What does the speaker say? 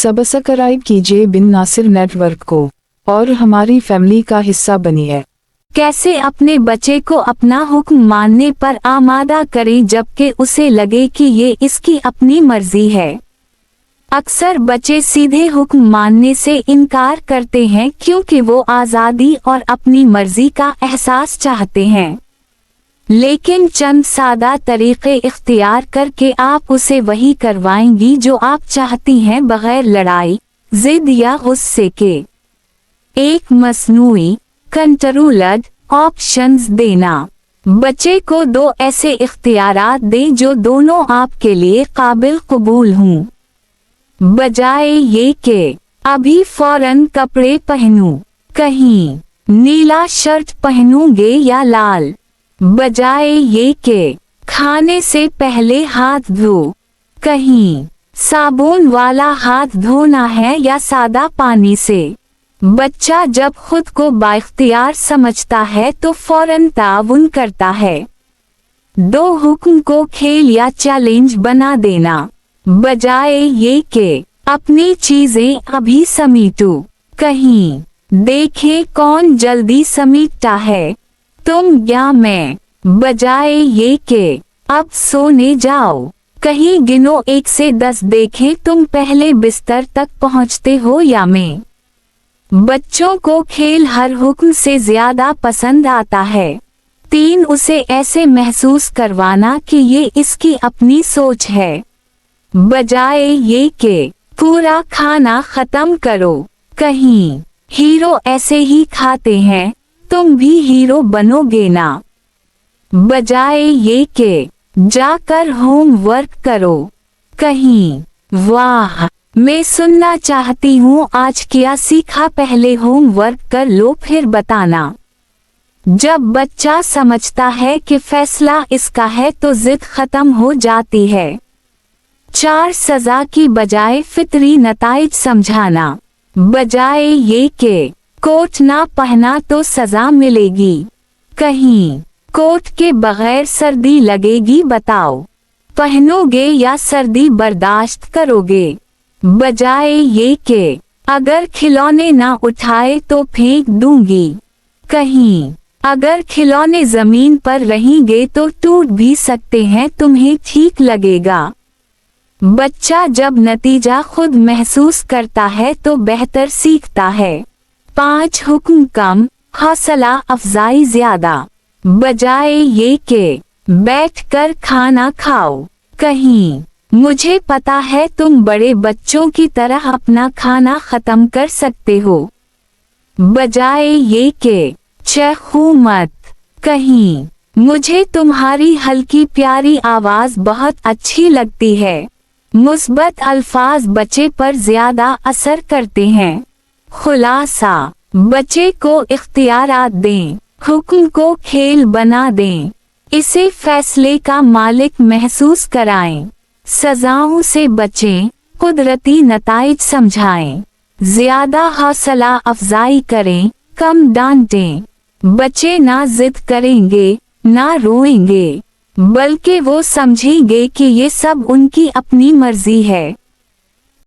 Subscribe कीजिए बिन Nasir network को और हमारी फैमिली का हिस्सा बनिए। कैसे अपने बच्चे को अपना हुक्म मानने पर आमादा करें जबकि उसे लगे कि ये इसकी अपनी मर्जी है। अक्सर बच्चे सीधे हुक्म मानने से इनकार करते हैं क्योंकि वो आज़ादी और अपनी मर्जी का एहसास चाहते हैं, लेकिन चंद सादा तरीके इख्तियार करके आप उसे वही करवाएंगी जो आप चाहती हैं, बगैर लड़ाई, जिद या गुस्से के। एक मसनूई कंट्रोल्ड ऑप्शंस देना। बच्चे को दो ऐसे इख्तियारात दें जो दोनों आपके लिए काबिल कबूल हों, बजाय ये कि अभी फौरन कपड़े पहनूं, कहीं नीला शर्ट पहनूंगे या लाल, बजाय ये कि खाने से पहले हाथ धो, कहीं साबुन वाला हाथ धोना है या सादा पानी से। बच्चा जब खुद को बाइख्तियार समझता है तो फौरन ताउन करता है। दो हुक्म को खेल या चैलेंज बना देना, बजाय ये कि अपनी चीजें अभी समेटो, कहीं देखें कौन जल्दी समेटता है, तुम या मैं, बजाय ये कि अब सोने जाओ, कहीं गिनो 1 से 10 देखें तुम पहले बिस्तर तक पहुंचते हो या मैं। बच्चों को खेल हर हुक्म से ज्यादा पसंद आता है। 3 उसे ऐसे महसूस करवाना कि ये इसकी अपनी सोच है, बजाय ये कि पूरा खाना खत्म करो, कहीं हीरो ऐसे ही खाते हैं, तुम भी हीरो बनोगे ना, बजाय ये कि जाकर होमवर्क करो, कहीं वाह मैं सुनना चाहती हूँ आज क्या सीखा, पहले होमवर्क कर लो फिर बताना। जब बच्चा समझता है कि फैसला इसका है तो जिद खत्म हो जाती है। 4 सजा की बजाय फितरी नताइज समझाना, बजाय ये कि कोट ना पहना तो सजा मिलेगी, कहीं कोट के बगैर सर्दी लगेगी, बताओ पहनोगे या सर्दी बर्दाश्त करोगे, बजाय ये कि अगर खिलौने ना उठाए तो फेंक दूंगी, कहीं अगर खिलौने जमीन पर रहेंगे तो टूट भी सकते हैं, तुम्हें ठीक लगेगा। बच्चा जब नतीजा खुद महसूस करता है तो बेहतर सीखता है। 5 हुक्म कम, हौसला अफजाई ज्यादा, बजाय ये कि बैठकर खाना खाओ, कहीं मुझे पता है तुम बड़े बच्चों की तरह अपना खाना खत्म कर सकते हो, बजाय ये कि चखो मत, कहीं मुझे तुम्हारी हल्की प्यारी आवाज बहुत अच्छी लगती है। मुस्बत अल्फाज बच्चे पर ज्यादा असर करते हैं। खुलासा, बच्चे को इख्तियारात दें, हुक्म को खेल बना दें, इसे फैसले का मालिक महसूस कराएं। सजाओं से बचें, कुदरती नताइज समझाएं, ज्यादा हौसला अफजाई करें, कम डांटें। बच्चे ना जिद करेंगे, ना रोएंगे, बल्कि वो समझेंगे कि ये सब उनकी अपनी मर्जी है।